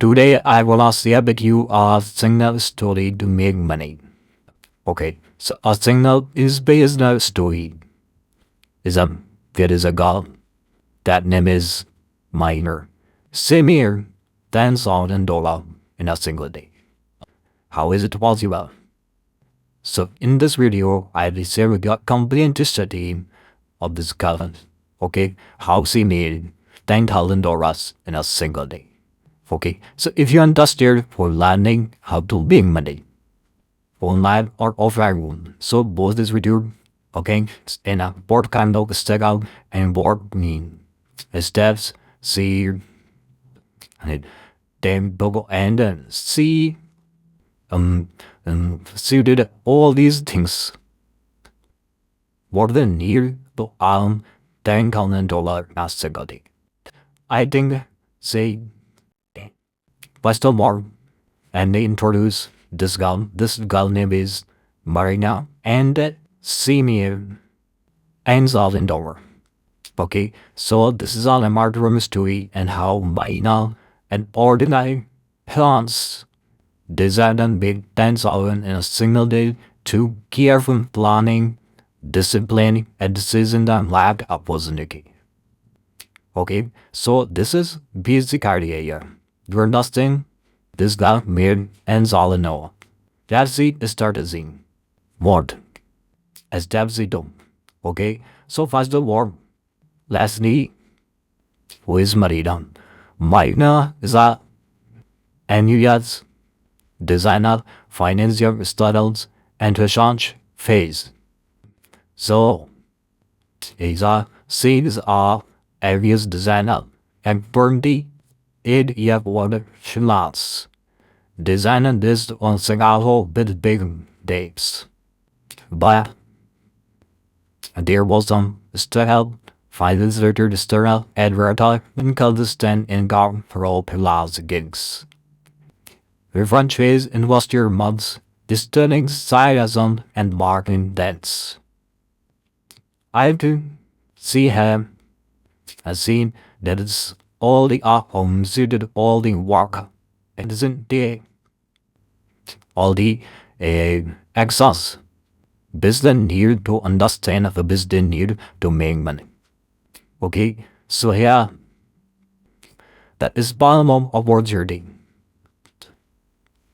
Today I will share with you a signal story to make money. Okay, so a signal is based on a story. There is a girl. That name is Marina. Same here, $10,000 in a single day. How is it possible? So in this video, I will share a complete study of this girl. Okay, how she made $10,000 in a single day. Okay, so if you're interested for learning how to make money, online or offline, so both this video, okay, in a board kind of stick out and board mean steps, see, and then Google and then see, see did all these things more than near to $10,000 a single day. I think say first of all, and they introduce this girl. This girl name is Marina, and see me $1,000. Okay, so this is all about the story and how Marina and ordinary plants design and make 10,000 in a single day to careful planning, discipline, and decision that lack opportunity. Okay, so this is basic idea. You're nothing. This guy made ends all in all. That's the strategy. What? As Debsy do. Okay, so first of all, let's see who is Marina. Marina is a NUS designer, financial studies, and research phase. So, she's a areas designer and currently 8-year water class. Designer this on Singapore with big dates. But there was some style, finance later style, advertisement consistent income for all plus gigs. The franchise investor months, discerning sarcasm and marketing dance. I do see him. I seen that it's all the homes did all the work. It isn't the all the excess. Business need to understand the business need to make money. Okay, so here that is bottom of opportunity.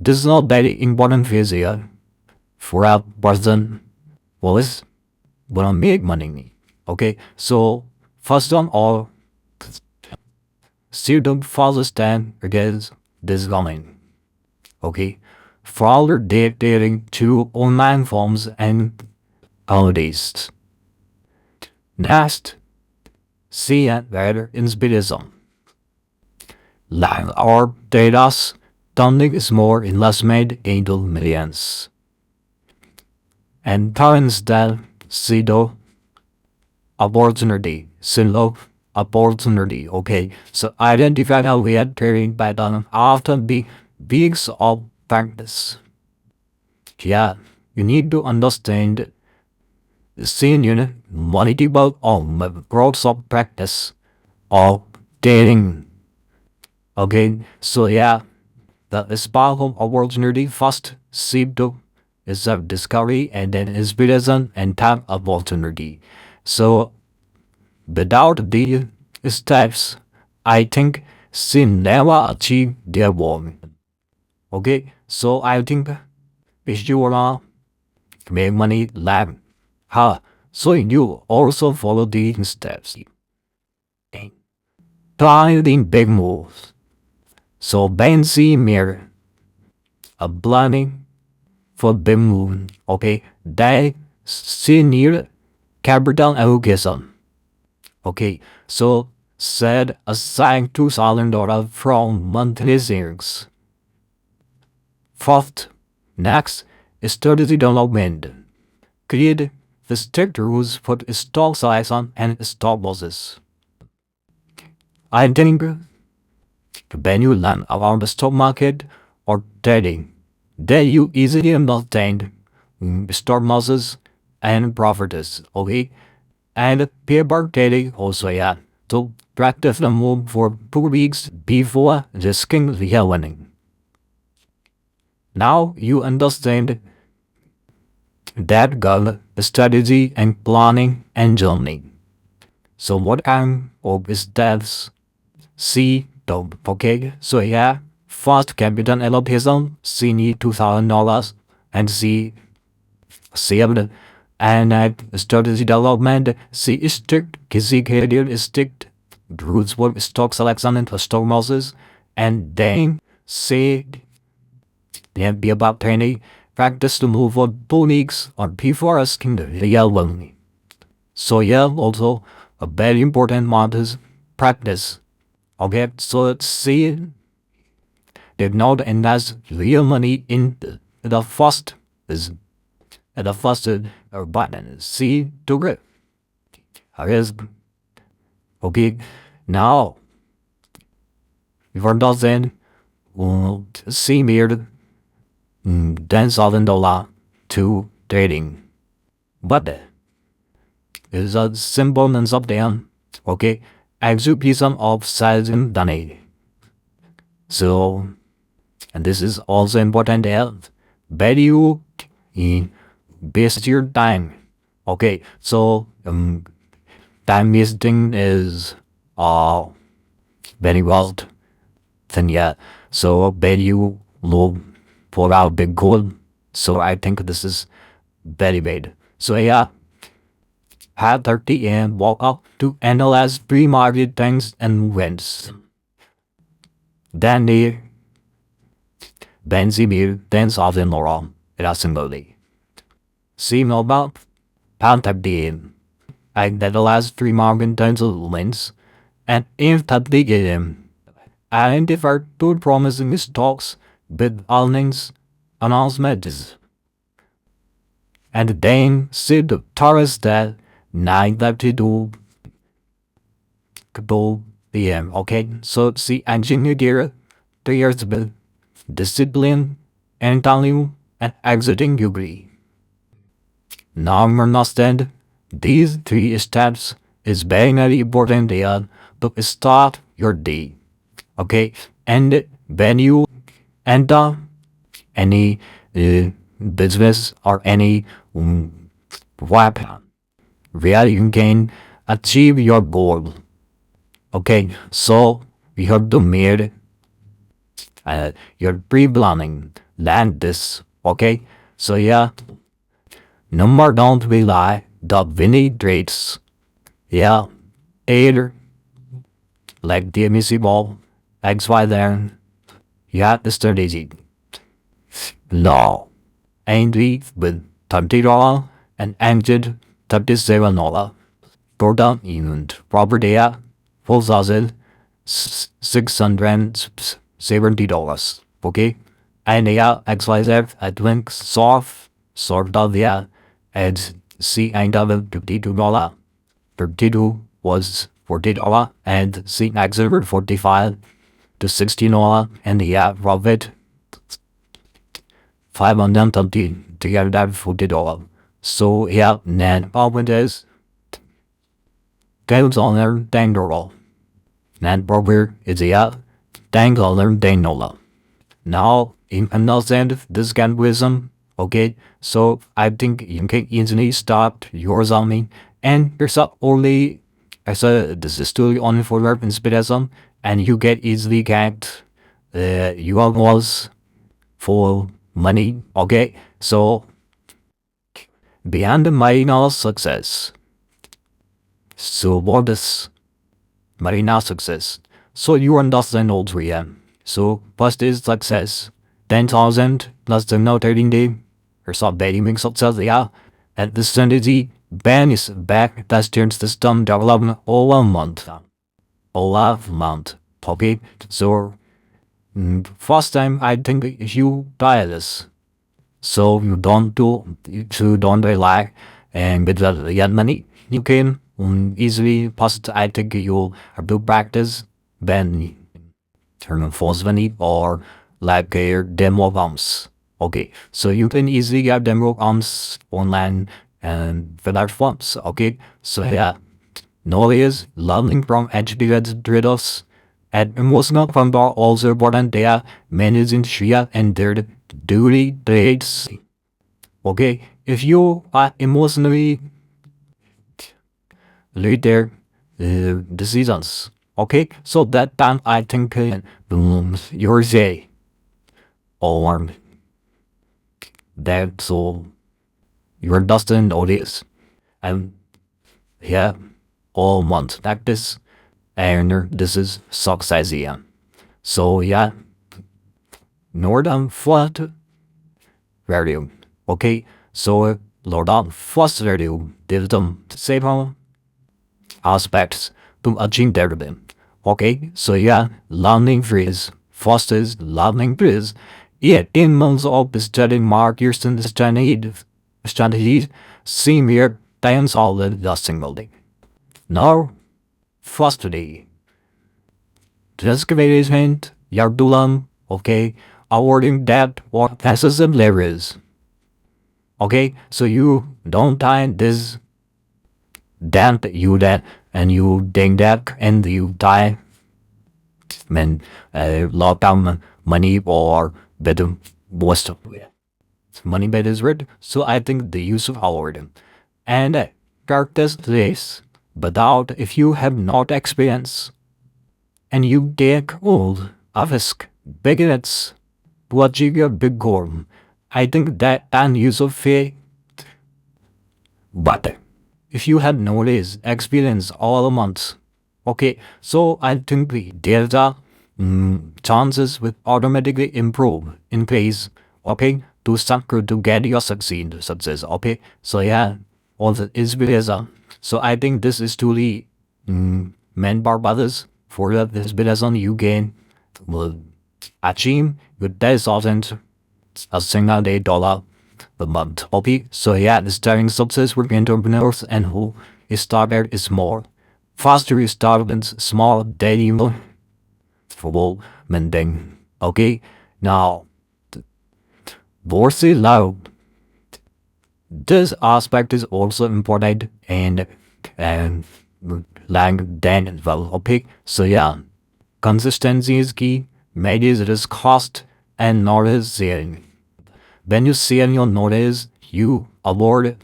This is not very important phase here for a person who is gonna make money. Okay, so first of all, student follow stand against this coming. Okay, further dating to online forms and holidays. Next, see and better inspiration. Like our data's funding is more investment into millions. And parents that see the opportunity, opportunity. Okay, so identify how we are trading pattern after weeks of practice. Yeah, you need to understand the senior multiple of growth of practice of dating. Okay, so yeah, the sparkle opportunity first seem to is a discovery and then inspiration and time opportunity. So without these steps, I think she never achieve their goal. Okay, so I think if you wanna make money like her, so you also follow these steps. Try the big moves. So fancy mirror, a planning for big move. Okay, they senior capital allocation. Okay, so set aside $2,000 from monthly savings. Fourth, next is strategy development. Create the strict rules for stock size and stop losses. I think when you learn about the stock market or trading, then you easily understand stock losses and profits. Okay, and paper trading also, yeah. So practice the move for 2 weeks before risking the winning. Now you understand that goal, strategy and planning and journey. So what kind of steps? See, don't forget. So yeah, first capital allocation, see need $2,000 and see saved and strategy development, see strict, kizzy career strict, rules for stock selection and stock losses, and then see then be about training, practice to move on 2 weeks or before asking the real money. So yeah, also a very important one is practice. Okay, so let's see did not invest real money in the first is the first button. See to grip. Is okay. Now for dozen see mere $10,000 to trading. But is a simple and up down. Okay, execution of sizing done. So and this is also important as value in base your time. Okay, so time wasting is very well then yeah. So value low for our big goal. So I think this is very bad. So yeah, have 30 and walk out to analyze pre-market things and wins. Then the Benzimir then solve them all irrationally. See no about pound type DM. I that the last 3 market times of wins and if that the game. I defer to promising stocks with earnings announcements. And then see the Taurus that 9:32 p.m. Okay, so see engineer 3 years with discipline and value and exiting degree. Now understand these 3 steps is very important here to start your day. Okay, and when you enter any business or any web where you can achieve your goal. Okay, so you have to make your pre-planning, land this. Okay, so yeah, number don't rely the winning traits. Yeah, either like the admissible XY there. You have the strategy. No, angry with $30 and ended $37. Total event property $4,670. Okay, and yeah, XYZ at link soft sort of yeah, and C and $52. 32 was $40 and C exit 45 to $16 and yeah, profit 530 to get that $40. So yeah, then profit is goes on there $10. Net profit is yeah, $10. Now in understand this kind of wisdom. Okay, so I think you can easily start your zoning and yourself only as this is still only for your inspiration and you get easily get your goals for money. Okay, so beyond the Marina success. So what is Marina success? So you understand all 3M. So first is success. 10,000 plus the no trading day. Or some betting success, yeah. And the strategy ban is back. That turns system development all a month. All a month. Okay. So first time I think you buy this. So you don't rely and with the get money you can easily post I think you do practice then turn force money or like a demo bombs. Okay, so you can easily get demo bombs online and platforms. Okay, so yeah, knowledge, learning from educators, and emotional control also important. They are managing fear and their duty dates. Okay, if you are emotionally lead their decisions. Okay, so that time I think your say or that so your doesn't notice and yeah all month like this and this is success here. So yeah, Northern flat value. Okay, so Northern first value did them several aspects to achieve their dream. Okay, so yeah, learning freeze, fosters learning freeze. Yeah, in months of studying Mark Houston strategies, senior times all the single day. Now, firstly, discrimination, yardulam, okay, awarding debt or fascism levers. Okay, so you don't tie this then you that and you think that and you die men lot of money or better most of money better is red. So I think the use of algorithm and practice this without if you have not experience and you take old ask beginners to achieve your big goal. I think that and use of fear but if you had knowledge, experience all the months, okay, so I think the data chances will automatically improve in case, okay, to success to get your success, okay. So yeah, all the experience. So I think this is truly manpower brothers for that this business on you gain will achieve with 10,000 a single day dollar the month. Okay, so yeah, the starting success with entrepreneurs and who is started is small. Faster you start with small daily for mending. Okay, now voice loud. This aspect is also important and like then as well. Okay, so yeah, consistency is key. Measures it is cost and knowledge sharing. When you see in your notice, you avoid,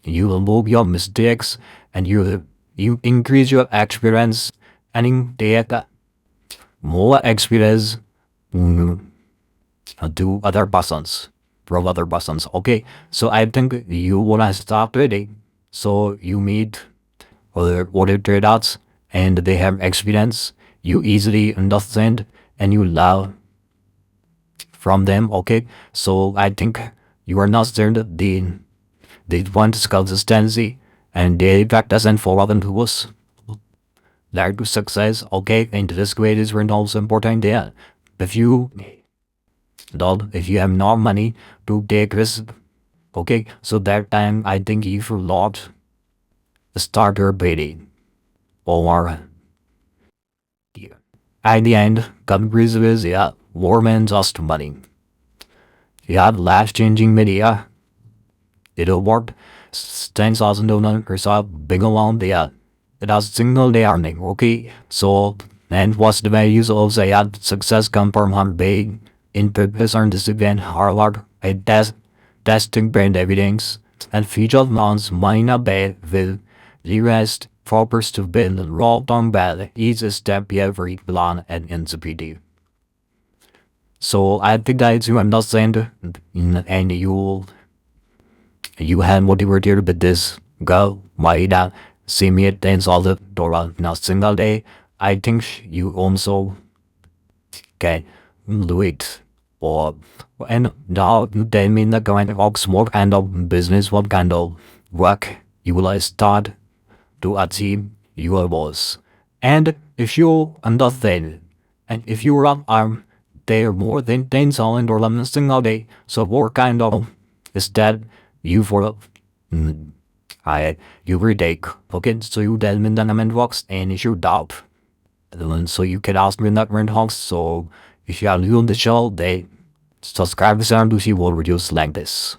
you remove your mistakes, and you increase your experience, and in take more experience to other persons, from other persons. Okay, so I think you wanna start reading, so you meet other traders, and they have experience. You easily understand, and you love from them. Okay, so I think you are not there they want consistency and they practice and follow them to us like to success. Okay, and this grade is also important there. If you don't, if you have no money to take risk, okay, so that time I think you should not start your bidding or at the end companies with yeah more than just money. You have life changing media. It'll work 10,000 dollars big around there. It has single day earning, okay? So, and what's the values of the ad success come from how big in purpose on this event hard a testing brand evidence and feature months Marina Bay will the rest focus to build raw down bad each step every plan and insipid. So I think that you understand and you had motivated with this go Marina see me dance all the Dora now single day. I think you also can do it. Or and now they mean that going to what kind of business, what kind of work you will start to achieve your goals. And if you understand and if you run arm there more than 10,000 or a single day, so what kind of is that you for I you will take okay, so you tell me the name works and you doubt. So you can ask me that rent house. So if you are new on the show, they subscribe to see what videos like this.